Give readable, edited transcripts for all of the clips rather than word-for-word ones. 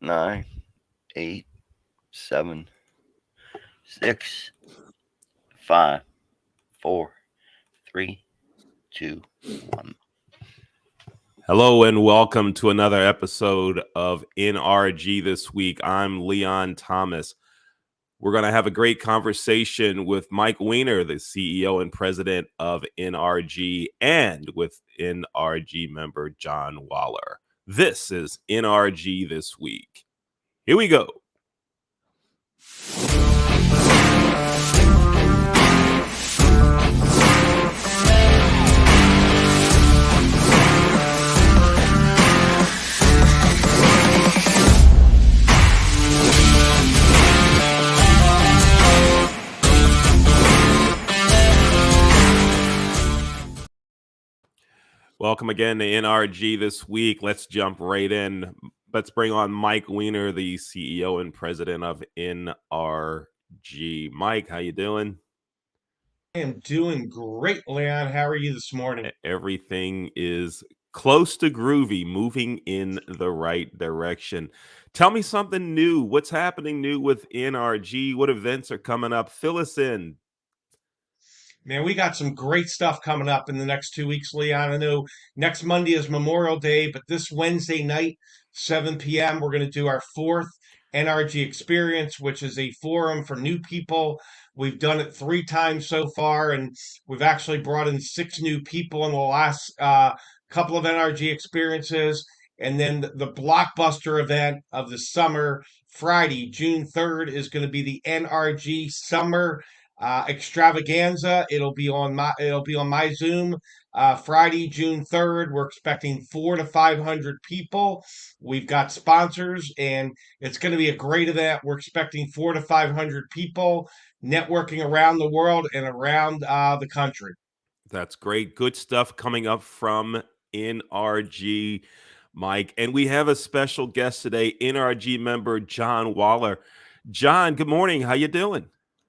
9, 8, 7, 6, 5, 4, 3, 2, 1. Hello and welcome to another episode of NRG This Week. I'm Leon Thomas. We're going to have a great conversation with Mike Weiner, the CEO and president of NRG, and with NRG member John Waller. This is NRG This Week. Here we go. Welcome again to NRG This Week. Let's jump right in. Let's bring on Mike Weiner, the CEO and president of NRG. Mike, how you doing? I am doing great, Leon. How are you this morning? Everything is close to groovy, moving in the right direction. Tell me something new. What's happening new with NRG? What events are coming up? Fill us in. Man, we got some great stuff coming up in the next 2 weeks, Leon. I know next Monday is Memorial Day, but this Wednesday night, 7 p.m., we're going to do our fourth NRG experience, which is a forum for new people. We've done it 3 times so far, and we've actually brought in 6 new people in the last couple of NRG experiences. And then the blockbuster event of the summer, Friday, June 3rd, is going to be the NRG Summer extravaganza. It'll be on my Zoom Friday, June 3rd. We're expecting 400 to 500 people. We've got sponsors, and it's going to be a great event. We're expecting 400 to 500 people networking around the world and around the country. That's great. Good stuff coming up from NRG, Mike. And we have a special guest today, NRG member John Waller. John, good morning. How you doing?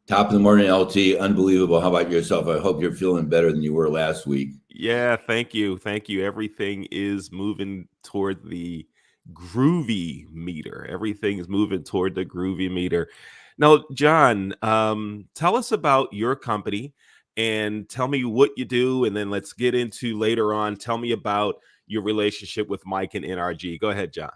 Top of the morning, LT. Unbelievable. How about yourself? I hope you're feeling better than you were last week. Yeah, thank you. Thank you. Everything is moving toward the groovy meter. Everything is moving toward the groovy meter. Now, John, tell us about your company and tell me what you do. And then let's get into later on. Tell me about your relationship with Mike and NRG. Go ahead, John.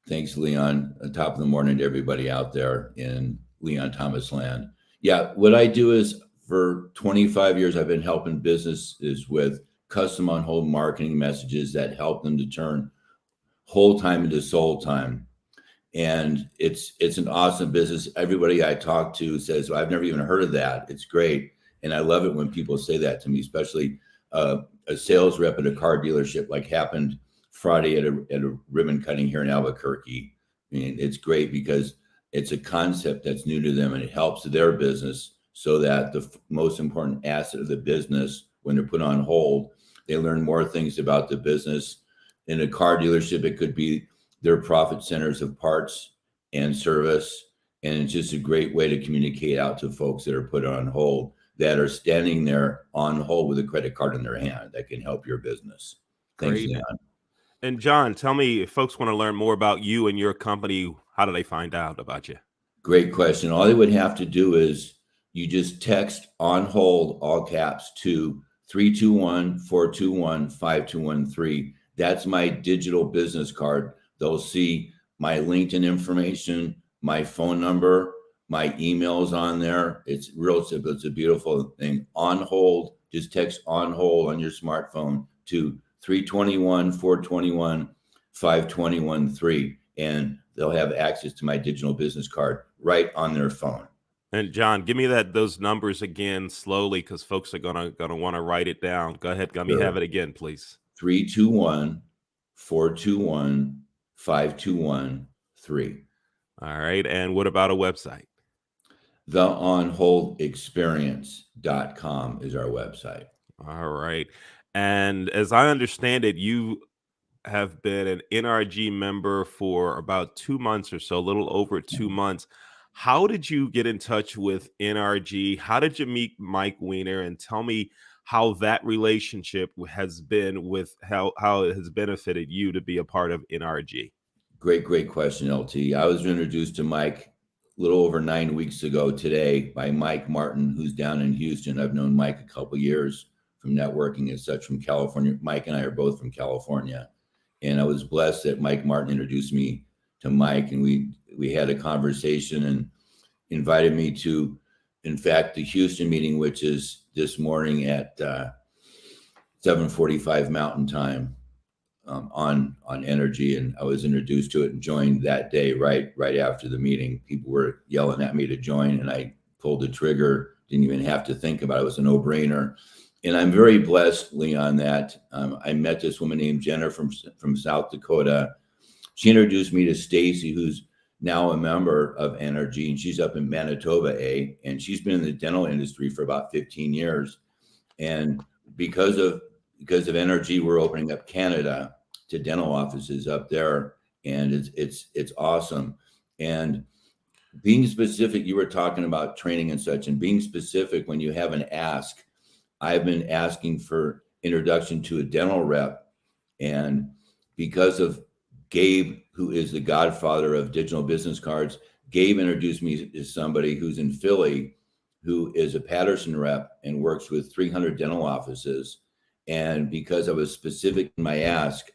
Thanks, Leon. Top of the morning to everybody out there in Leon Thomas land. Yeah, what I do is for 25 years, I've been helping businesses with custom on hold marketing messages that help them to turn hold time into sold time. And it's an awesome business. Everybody I talk to says, well, I've never even heard of that. It's great. And I love it when people say that to me, especially a sales rep at a car dealership, like happened Friday at a ribbon cutting here in Albuquerque. I mean, it's great because it's a concept that's new to them and it helps their business so that the most important asset of the business, when they're put on hold, they learn more things about the business. In a car dealership, it could be their profit centers of parts and service. And it's just a great way to communicate out to folks that are put on hold, that are standing there on hold with a credit card in their hand that can help your business. Thanks, Great. Leon. And John, tell me, if folks want to learn more about you and your company, how do they find out about you? Great question. All they would have to do is you just text on hold, all caps, to 321-421-5213. That's my digital business card. They'll see my LinkedIn information, my phone number, my emails on there. It's real simple. It's a beautiful thing. On hold, just text on hold on your smartphone to 321-421-5213. And they'll have access to my digital business card right on their phone. And John, give me those numbers again slowly, because folks are gonna want to write it down. Go ahead, let me have it again, please. 321-421-5213. All right. And what about a website? theonholdexperience.com is our website. All right. And as I understand it, you have been an NRG member for about 2 months or so, a little over 2 months. How did you get in touch with NRG? How did you meet Mike Weiner? And tell me how that relationship has been with how it has benefited you to be a part of NRG. Great question, LT. I was introduced to Mike a little over 9 weeks ago today by Mike Martin, who's down in Houston. I've known Mike a couple years from networking and such from California. Mike and I are both from California. And I was blessed that Mike Martin introduced me to Mike, and we had a conversation and invited me to, in fact, the Houston meeting, which is this morning at 7:45 Mountain Time, on energy. And I was introduced to it and joined that day right after the meeting. People were yelling at me to join, and I pulled the trigger. Didn't even have to think about it. It was a no-brainer. And I'm very blessed, Leon, that I met this woman named Jenna from South Dakota. She introduced me to Stacy, who's now a member of Energy, and she's up in Manitoba, and she's been in the dental industry for about 15 years. And because of Energy, we're opening up Canada to dental offices up there, and it's awesome. And being specific, you were talking about training and such, and being specific when you have an ask. I've been asking for introduction to a dental rep, and because of Gabe, who is the godfather of digital business cards, Gabe introduced me to somebody who's in Philly, who is a Patterson rep and works with 300 dental offices. And because I was specific in my ask,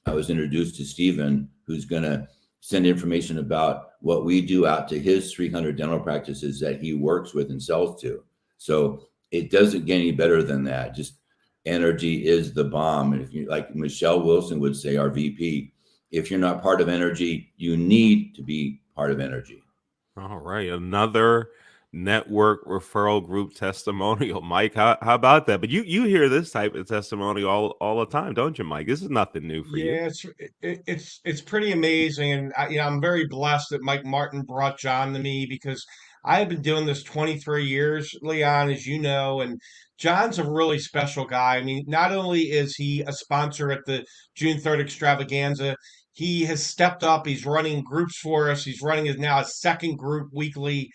I was introduced to Stephen, who's going to send information about what we do out to his 300 dental practices that he works with and sells to. So it doesn't get any better than that. Just Energy is the bomb. And if you, like Michelle Wilson would say, our VP, if you're not part of Energy, you need to be part of Energy. All right. Another network referral group testimonial. Mike, how about that? But you hear this type of testimony all the time, don't you, Mike? This is nothing new for you. Yeah, it's pretty amazing, and I'm very blessed that Mike Martin brought John to me, because I have been doing this 23 years, Leon, as you know, and John's a really special guy. I mean, not only is he a sponsor at the June 3rd extravaganza, he has stepped up. He's running groups for us. He's running now a second group weekly.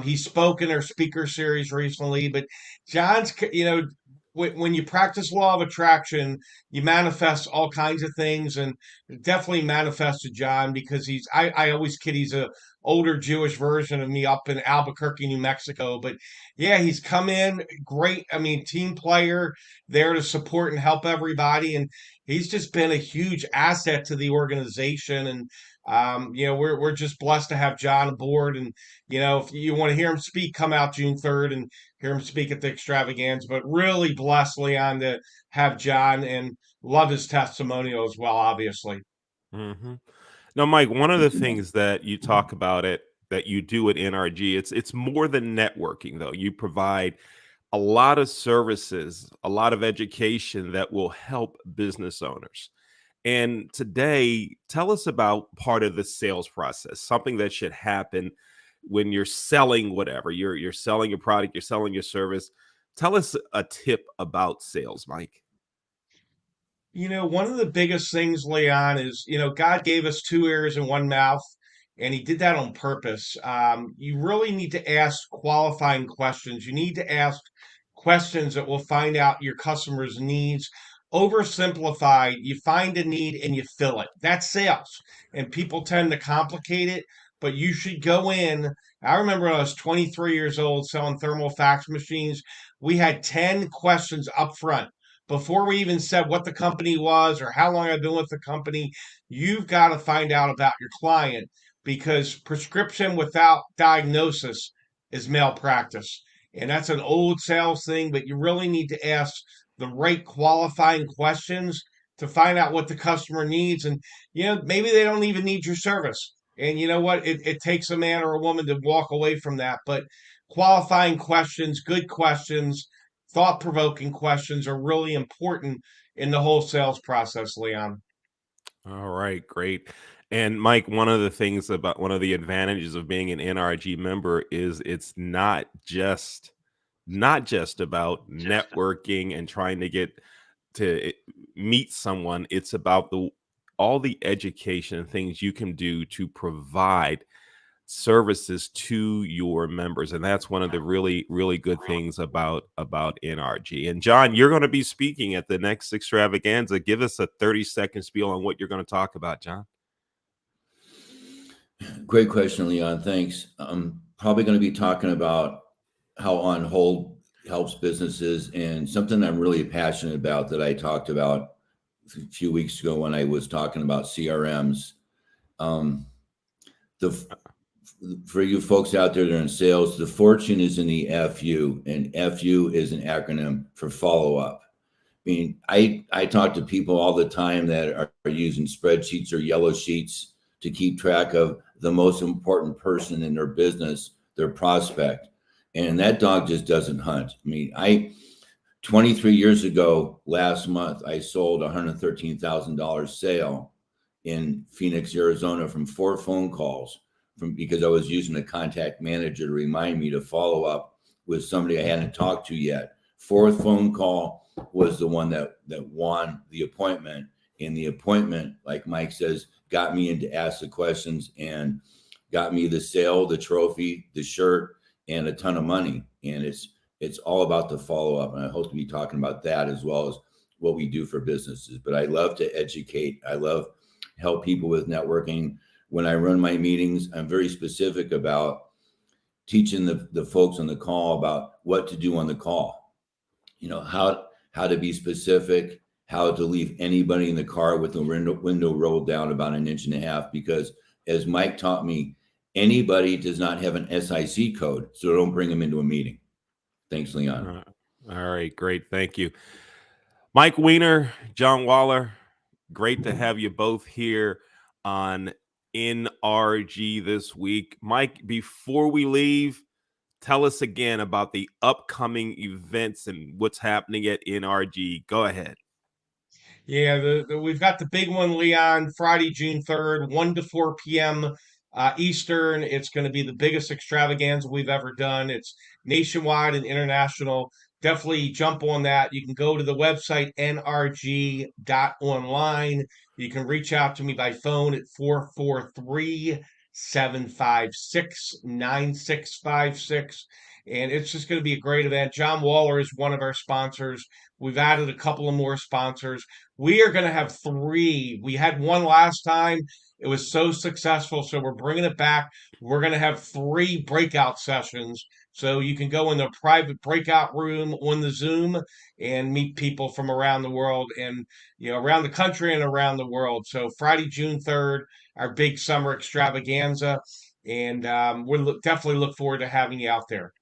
He spoke in our speaker series recently, but John's, when you practice law of attraction, you manifest all kinds of things, and it definitely manifested John, because I always kid he's a older Jewish version of me up in Albuquerque, New Mexico. But yeah, he's come in great. I mean, team player, there to support and help everybody. And he's just been a huge asset to the organization. And we're just blessed to have John aboard. And if you want to hear him speak, come out June 3rd and hear him speak at the extravaganza. But really blessed, Leon, to have John, and love his testimonial as well, obviously. Mm-hmm. Now, Mike, one of the things that you talk about that you do at NRG, it's more than networking, though. You provide a lot of services, a lot of education that will help business owners. And today, tell us about part of the sales process, something that should happen when you're selling whatever. You're selling a product, you're selling your service. Tell us a tip about sales, Mike. One of the biggest things, Leon, is, God gave us two ears and one mouth, and he did that on purpose. You really need to ask qualifying questions. You need to ask questions that will find out your customer's needs. Oversimplified, you find a need and you fill it. That's sales. And people tend to complicate it, but you should go in. I remember when I was 23 years old selling thermal fax machines, we had 10 questions up front before we even said what the company was or how long I've been with the company. You've got to find out about your client, because prescription without diagnosis is malpractice. And that's an old sales thing, but you really need to ask the right qualifying questions to find out what the customer needs. And, maybe they don't even need your service. And you know what? It takes a man or a woman to walk away from that. But qualifying questions, good questions, thought-provoking questions are really important in the whole sales process, Leon. All right, great. And Mike, one of the advantages of being an NRG member is it's not just about networking and trying to get to meet someone. It's about all the education and things you can do to provide services to your members. And that's one of the really, really good things about NRG. And John, you're going to be speaking at the next extravaganza. Give us a 30-second spiel on what you're going to talk about, John. Great question, Leon. Thanks. I'm probably going to be talking about how On Hold helps businesses, and something I'm really passionate about that I talked about a few weeks ago when I was talking about CRMs. Um, the For you folks out there that are in sales, the fortune is in the FU, and FU is an acronym for follow up. I mean, I talk to people all the time that are using spreadsheets or yellow sheets to keep track of the most important person in their business, their prospect. And that dog just doesn't hunt. I mean, 23 years ago, last month, I sold a $113,000 sale in Phoenix, Arizona from 4 phone calls because I was using a contact manager to remind me to follow up with somebody I hadn't talked to yet. 4th phone call was the one that won the appointment. And the appointment, like Mike says, got me into ask the questions and got me the sale, the trophy, the shirt, and a ton of money. And it's all about the follow-up. And I hope to be talking about that as well as what we do for businesses. But I love to educate. I love help people with networking. When I run my meetings, I'm very specific about teaching the folks on the call about what to do on the call. You know, how to be specific, how to leave anybody in the car with the window rolled down about 1.5 inches, because as Mike taught me, anybody does not have an SIC code, so don't bring them into a meeting. Thanks, Leon. All right, great. Thank you. Mike Weiner, John Waller, great to have you both here on NRG this week. Mike, before we leave, tell us again about the upcoming events and what's happening at NRG. Go ahead. Yeah, we've got the big one, Leon, Friday, June 3rd, 1 to 4 p.m. Eastern. It's going to be the biggest extravaganza we've ever done. It's nationwide and international. Definitely jump on that. You can go to the website nrg.online. You can reach out to me by phone at 443-756-9656. And it's just going to be a great event. John Waller is one of our sponsors. We've added a couple of more sponsors. We are going to have 3. We had one last time. It was so successful, so we're bringing it back. We're going to have 3 breakout sessions. So you can go in the private breakout room on the Zoom and meet people from around the world and, you know, around the country and around the world. So Friday, June 3rd, our big summer extravaganza. And we'll definitely look forward to having you out there.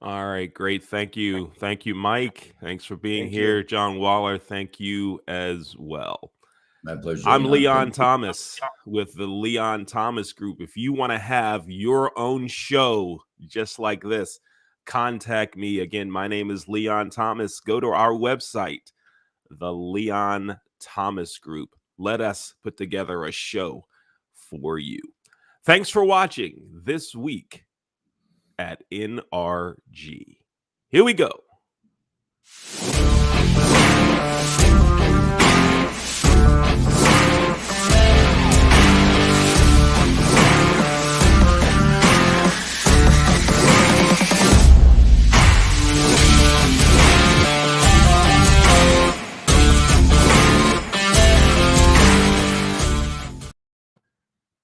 All right, great. Thank you. Thank you, Mike. Thanks for being Thank here. you. John Waller, thank you as well. My pleasure. I'm Leon Thank you. Thomas with the Leon Thomas Group. If you want to have your own show just like this, contact me. Again, my name is Leon Thomas. Go to our website, the Leon Thomas Group. Let us put together a show for you. Thanks for watching this week at NRG. Here we go.